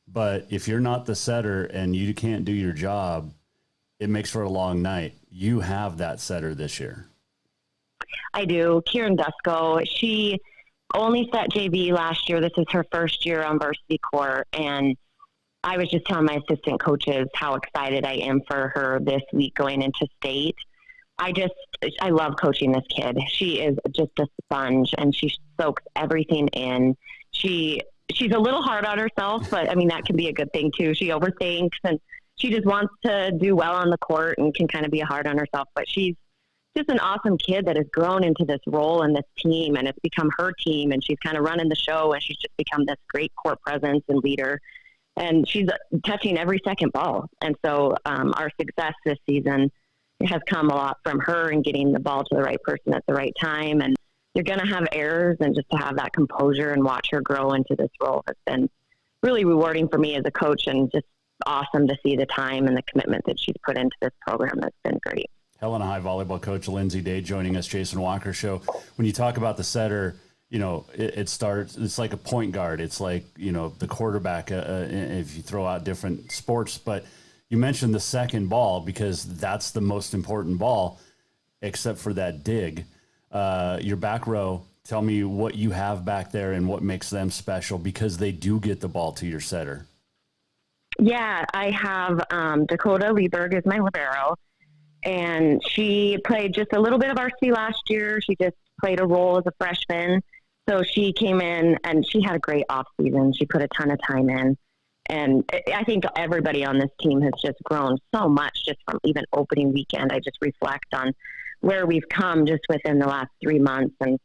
but if you're not the setter and you can't do your job, it makes for a long night. You have that setter this year. I do. Kieran Dusko, she only set JV last year. This is her first year on varsity court. And I was just telling my assistant coaches how excited I am for her this week going into state. I love coaching this kid. She is just a sponge and she soaks everything in. She's a little hard on herself, but I mean, that can be a good thing too. She overthinks and she just wants to do well on the court and can kind of be hard on herself, but she's just an awesome kid that has grown into this role in this team, and it's become her team, and she's kind of running the show, and she's just become this great court presence and leader, and she's touching every second ball. And so our success this season has come a lot from her and getting the ball to the right person at the right time. And you're going to have errors, and just to have that composure and watch her grow into this role has been really rewarding for me as a coach, and just awesome to see the time and the commitment that she's put into this program. Has been great. Helena High volleyball coach Lindsey Day joining us, Jason Walker Show. When you talk about the setter, you know, it starts, it's like a point guard. It's like, you know, the quarterback, if you throw out different sports, but you mentioned the second ball because that's the most important ball, except for that dig. Your back row, tell me what you have back there and what makes them special, because they do get the ball to your setter. Yeah, I have Dakota Lieberg is my libero. And she played just a little bit of varsity last year. She just played a role as a freshman. So she came in and she had a great off season. She put a ton of time in. And I think everybody on this team has just grown so much just from even opening weekend. I just reflect on where we've come just within the last 3 months. And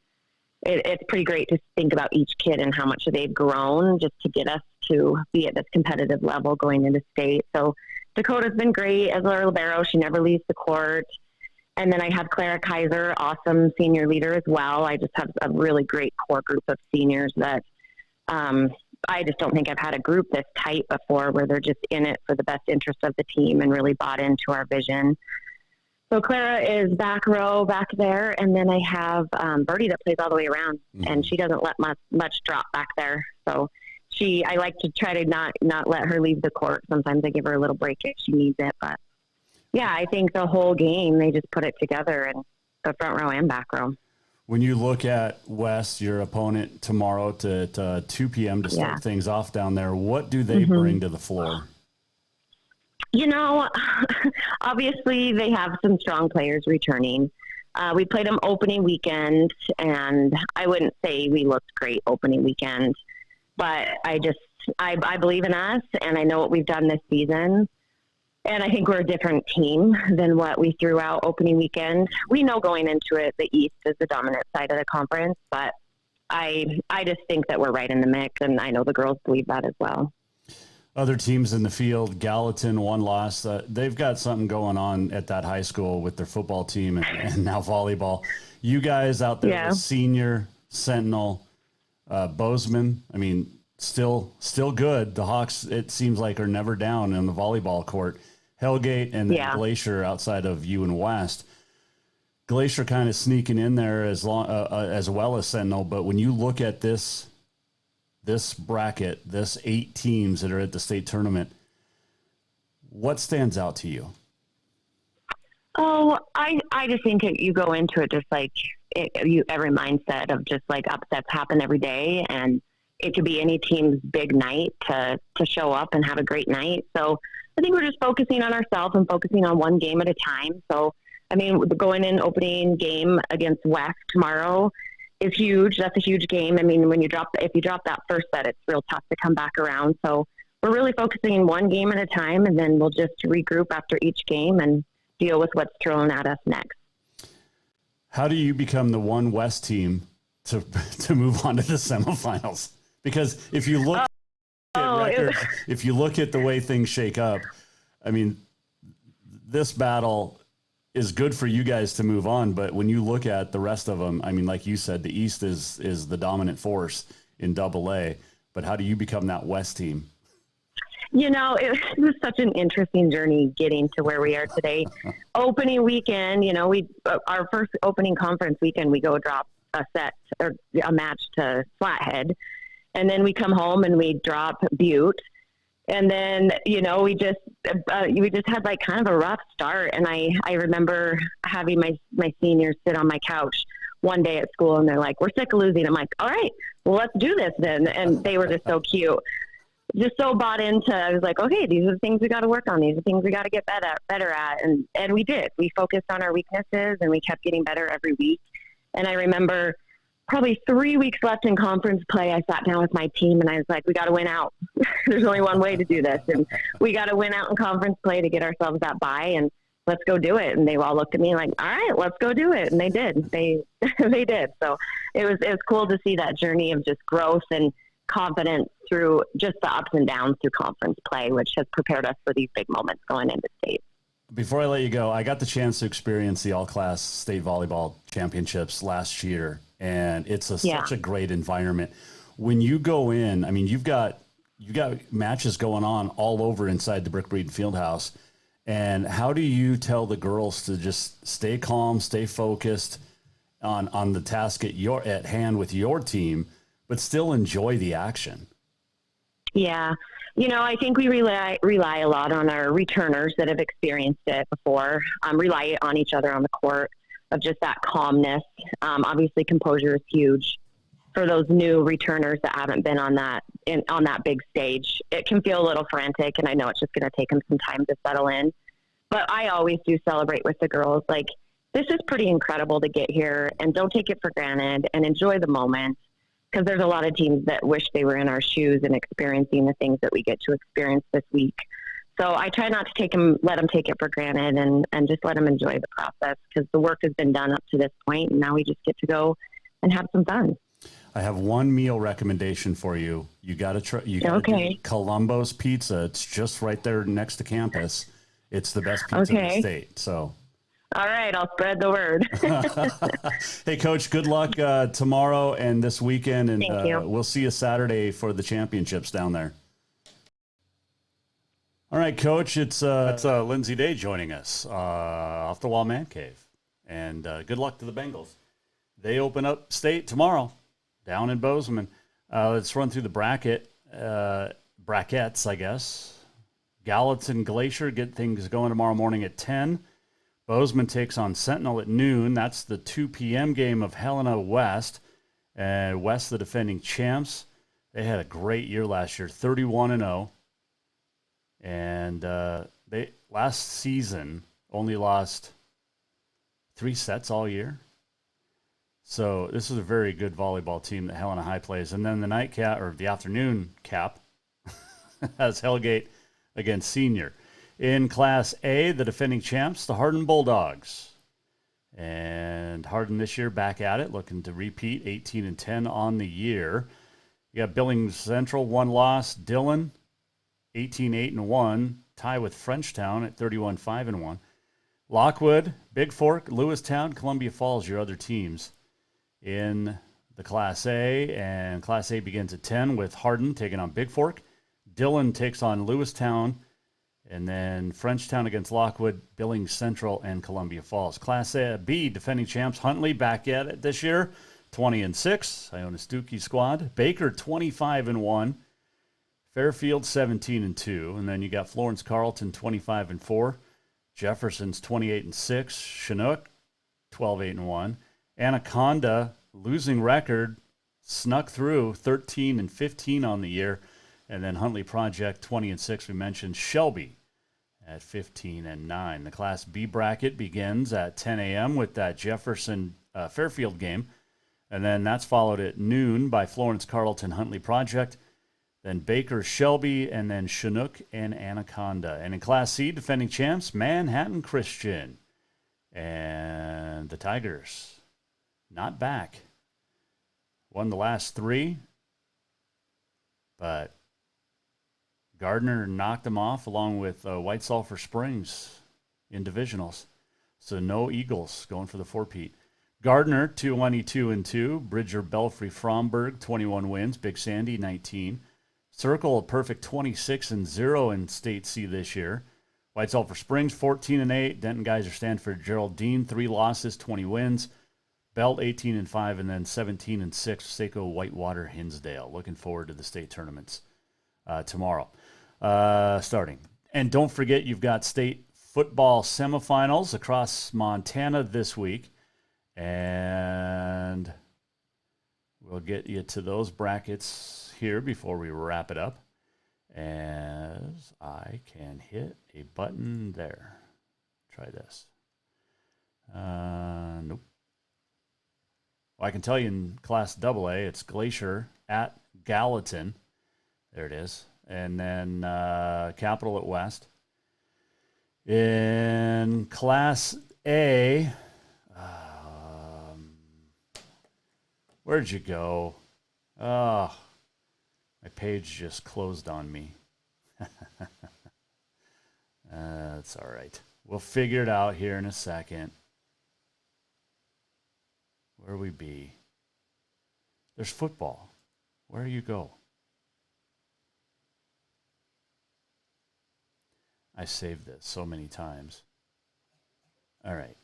it's pretty great to think about each kid and how much they've grown just to get us to be at this competitive level going into state. So Dakota's been great as our libero. She never leaves the court. And then I have Clara Kaiser, awesome senior leader as well. I just have a really great core group of seniors that I just don't think I've had a group this tight before, where they're just in it for the best interest of the team and really bought into our vision. So Clara is back row back there. And then I have Birdie that plays all the way around, and she doesn't let much drop back there. So I like to try to not let her leave the court. Sometimes I give her a little break if she needs it. But, yeah, I think the whole game, they just put it together in the front row and back row. When you look at West, your opponent tomorrow to 2 p.m. to start things off down there, what do they bring to the floor? You know, obviously they have some strong players returning. We played them opening weekend, and I wouldn't say we looked great opening weekend. But I believe in us, and I know what we've done this season. And I think we're a different team than what we threw out opening weekend. We know going into it, the East is the dominant side of the conference, but I just think that we're right in the mix, and I know the girls believe that as well. Other teams in the field, Gallatin, one loss. They've got something going on at that high school with their football team and now volleyball. You guys out there, with Senior, Sentinel, Bozeman, I mean, still good. The Hawks, it seems like, are never down in the volleyball court. Hellgate and Glacier outside of you and West. Glacier kind of sneaking in there as well as Sentinel. But when you look at this bracket, this 8 teams that are at the state tournament, what stands out to you? Oh, I just think you go into it just like every mindset of just like upsets happen every day, and it could be any team's big night to show up and have a great night. So I think we're just focusing on ourselves and focusing on one game at a time. So, I mean, going in opening game against West tomorrow is huge. That's a huge game. I mean, if you drop that first set, it's real tough to come back around. So we're really focusing one game at a time, and then we'll just regroup after each game and deal with what's thrown at us next. How do you become the one West team to move on to the semifinals? Because if you look if you look at the way things shake up, I mean, this battle is good for you guys to move on. But when you look at the rest of them, I mean, like you said, the East is the dominant force in AA. But how do you become that West team? You know, it was such an interesting journey getting to where we are today. Opening weekend, you know, our first opening conference weekend, we go drop a set or a match to Flathead. And then we come home and we drop Butte. And then, you know, we just had like kind of a rough start. And I remember having my seniors sit on my couch one day at school, and they're like, "We're sick of losing." I'm like, "All right, well, let's do this then." And they were just so cute, just so bought into. I was like, "Okay, these are the things we got to work on. These are things we got to get better at." And we did. We focused on our weaknesses, and we kept getting better every week. And I remember probably 3 weeks left in conference play, I sat down with my team and I was like, we got to win out. There's only one way to do this. And we got to win out in conference play to get ourselves that bye, and let's go do it. And they all looked at me like, all right, let's go do it. And they did. They did. So it was cool to see that journey of just growth and confidence through just the ups and downs through conference play, which has prepared us for these big moments going into state. Before I let you go, I got the chance to experience the all-class state volleyball championships last year, and it's such a great environment. When you go in, I mean, you've got matches going on all over inside the Brick Breeden Fieldhouse. And how do you tell the girls to just stay calm, stay focused on the task at hand with your team, but still enjoy the action? Yeah. You know, I think we rely a lot on our returners that have experienced it before, rely on each other on the court of just that calmness. Obviously composure is huge for those new returners that haven't been on that big stage. It can feel a little frantic, and I know it's just going to take them some time to settle in, but I always do celebrate with the girls. Like, this is pretty incredible to get here, and don't take it for granted, and enjoy the moment. Because there's a lot of teams that wish they were in our shoes and experiencing the things that we get to experience this week. So I try not to let them take it for granted, and just let them enjoy the process, because the work has been done up to this point, and now we just get to go and have some fun. I have one meal recommendation for you. You got to try. You got to do Columbo's Pizza. It's just right there next to campus. It's the best pizza in the state. So. All right, I'll spread the word. Hey, Coach, good luck tomorrow and this weekend, and Thank you. We'll see you Saturday for the championships down there. All right, Coach, it's Lindsey Day joining us, Off the Wall Mancave, and good luck to the Bengals. They open up state tomorrow down in Bozeman. Let's run through the brackets, I guess. Gallatin Glacier get things going tomorrow morning at 10. Bozeman takes on Sentinel at noon. That's the 2 p.m. game of Helena West. And West, the defending champs. They had a great year last year, 31-0. And they last season only lost 3 sets all year. So this is a very good volleyball team that Helena High plays. And then the nightcap, or the afternoon cap, has Hellgate against Senior. In Class A, the defending champs, the Hardin Bulldogs. And Hardin this year back at it, looking to repeat 18-10 on the year. You got Billings Central, 1 loss. Dillon, 18-8-1, tie with Frenchtown at 31-5-1. Lockwood, Big Fork, Lewistown, Columbia Falls, your other teams in the Class A. And Class A begins at 10 with Hardin taking on Big Fork. Dillon takes on Lewistown. And then Frenchtown against Lockwood, Billings Central, and Columbia Falls. Class A B, defending champs Huntley back at it this year, 20-6. Iona Stuckey squad. Baker 25-1. Fairfield 17-2. And then you got Florence Carlton 25-4. Jefferson's 28-6. Chinook 12-8-1. Anaconda, losing record, snuck through 13-15 on the year. And then Huntley Project 20-6. We mentioned Shelby at 15-9. The Class B bracket begins at 10 a.m. with that Jefferson Fairfield game. And then that's followed at noon by Florence Carlton Huntley Project. Then Baker Shelby, and then Chinook and Anaconda. And in Class C, defending champs, Manhattan Christian. And the Tigers, not back. Won the last three, but Gardner knocked them off along with White Sulphur Springs in divisionals. So no Eagles going for the four-peat. Gardner, 2-2-2. Bridger Belfry Fromberg, 21 wins. Big Sandy, 19. Circle, a perfect 26-0 in State C this year. White Sulphur Springs, 14-8. Denton Geyser Stanford Geraldine, 3 losses, 20 wins. Belt, 18-5, and then 17-6. Saco Whitewater Hinsdale. Looking forward to the state tournaments tomorrow starting. And don't forget, you've got state football semifinals across Montana this week. And we'll get you to those brackets here before we wrap it up, as I can hit a button there. Try this. Nope. Well, I can tell you in Class AA, it's Glacier at Gallatin. There it is. And then Capital at West. In Class A, where'd you go? Oh, my page just closed on me. That's all right. We'll figure it out here in a second. Where we be? There's football. Where you go? I saved this so many times. All right.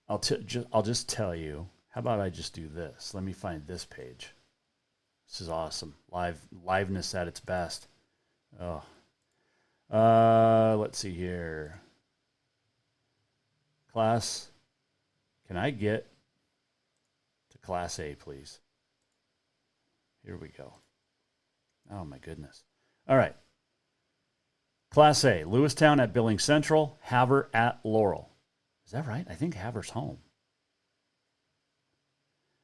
I'll just tell you. How about I just do this? Let me find this page. This is awesome. Liveness at its best. Oh. Let's see here. Class, can I get to Class A, please? Here we go. Oh, my goodness. All right. Class A, Lewistown at Billings Central, Havre at Laurel. Is that right? I think Havre's home.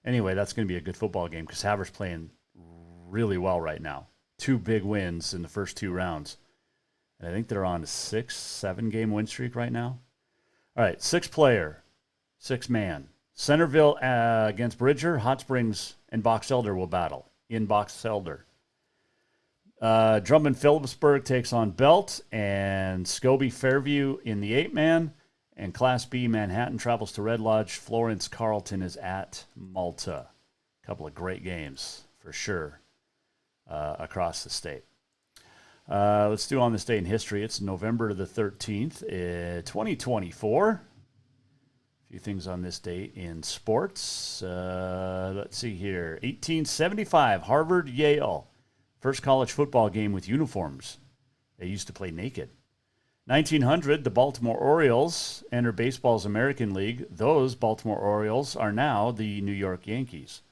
Anyway, that's going to be a good football game because Havre's playing really well right now. 2 big wins in the first 2 rounds. And I think they're on a 6-7 game win streak right now. All right, 6-player, 6-man. Centerville against Bridger, Hot Springs, and Box Elder will battle in Box Elder. Drummond Phillipsburg takes on Belt, and Scobie Fairview in the 8-man. And Class B, Manhattan travels to Red Lodge. Florence Carlton is at Malta. A couple of great games for sure across the state. Let's do On This Day in History. It's November the 13th, 2024. A few things on this date in sports. Let's see here. 1875, Harvard, Yale. First college football game with uniforms. They used to play naked. 1900, the Baltimore Orioles enter baseball's American League. Those Baltimore Orioles are now the New York Yankees.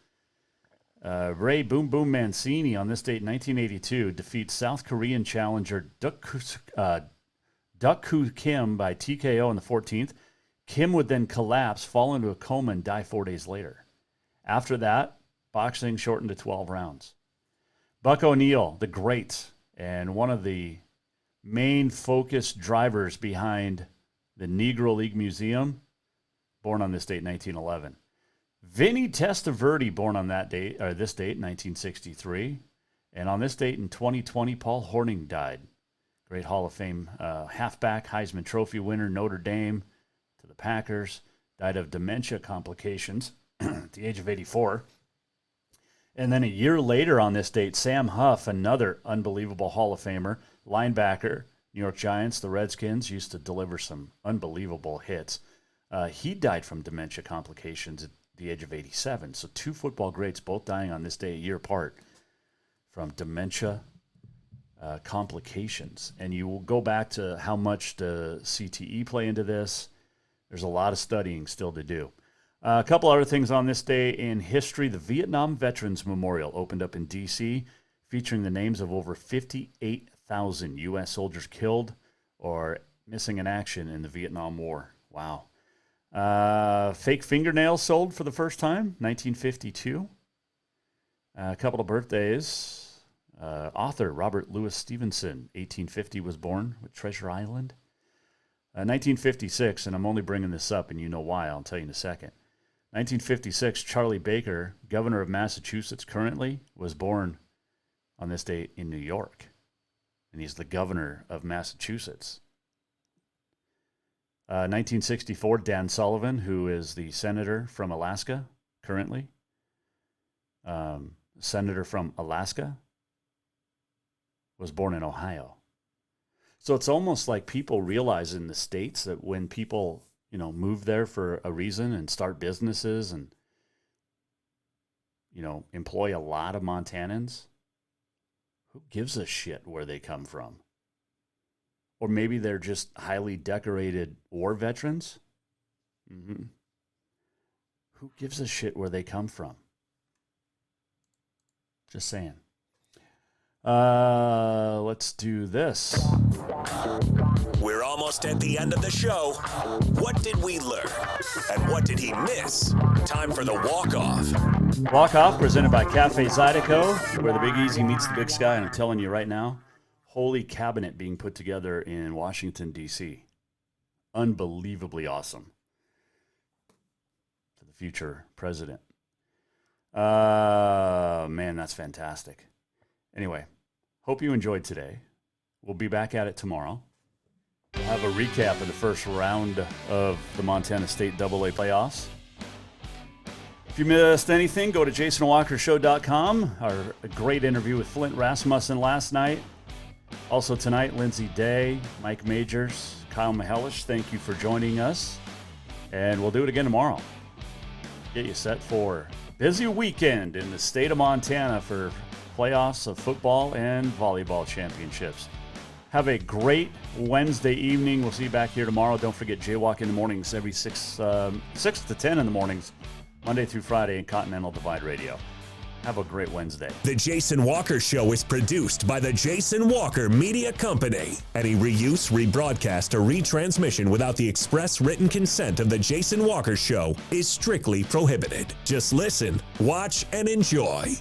Ray Boom Boom Mancini on this date in 1982 defeats South Korean challenger Duk Koo Kim by TKO in the 14th. Kim would then collapse, fall into a coma, and die 4 days later. After that, boxing shortened to 12 rounds. Buck O'Neill, the great, and one of the main focus drivers behind the Negro League Museum, born on this date, 1911. Vinny Testaverde, born on that date, or this date, 1963. And on this date in 2020, Paul Hornung died. Great Hall of Fame halfback, Heisman Trophy winner, Notre Dame to the Packers. Died of dementia complications at the age of 84. And then a year later on this date, Sam Huff, another unbelievable Hall of Famer, linebacker, New York Giants, the Redskins, used to deliver some unbelievable hits. He died from dementia complications at the age of 87. So two football greats both dying on this day a year apart from dementia complications. And you will go back to how much the CTE play into this. There's a lot of studying still to do. A couple other things on this day in history. The Vietnam Veterans Memorial opened up in D.C., featuring the names of over 58,000 U.S. soldiers killed or missing in action in the Vietnam War. Wow. Fake fingernails sold for the first time, 1952. A couple of birthdays. Author Robert Louis Stevenson, 1850, was born with Treasure Island. 1956, and I'm only bringing this up, and you know why. I'll tell you in a second. 1956, Charlie Baker, governor of Massachusetts currently, was born on this date in New York. And he's the governor of Massachusetts. 1964, Dan Sullivan, who is the senator from Alaska currently. Senator from Alaska was born in Ohio. So it's almost like people realize in the States that when people, move there for a reason and start businesses and, employ a lot of Montanans, who gives a shit where they come from? Or maybe they're just highly decorated war veterans. Mm-hmm. Who gives a shit where they come from? Just saying. Let's do this. We're almost at the end of the show. What did we learn? And what did he miss? Time for the walk-off. Walk-off presented by Cafe Zydeco, where the Big Easy meets the Big Sky. And I'm telling you right now, holy cabinet being put together in Washington, D.C. Unbelievably awesome. For the future president. Man, that's fantastic. Anyway, hope you enjoyed today. We'll be back at it tomorrow. We'll have a recap of the first round of the Montana State AA playoffs. If you missed anything, go to jasonwalkershow.com. Our great interview with Flint Rasmussen last night. Also tonight, Lindsey Day, Mike Majors, Kyle Mihelish, thank you for joining us. And we'll do it again tomorrow. Get you set for a busy weekend in the state of Montana for playoffs of football and volleyball championships. Have a great Wednesday evening. We'll see you back here tomorrow. Don't forget Jaywalk in the mornings every 6 to 10 in the mornings, Monday through Friday in Continental Divide Radio. Have a great Wednesday. The Jason Walker Show is produced by the Jason Walker Media Company. Any reuse, rebroadcast, or retransmission without the express written consent of the Jason Walker Show is strictly prohibited. Just listen, watch, and enjoy.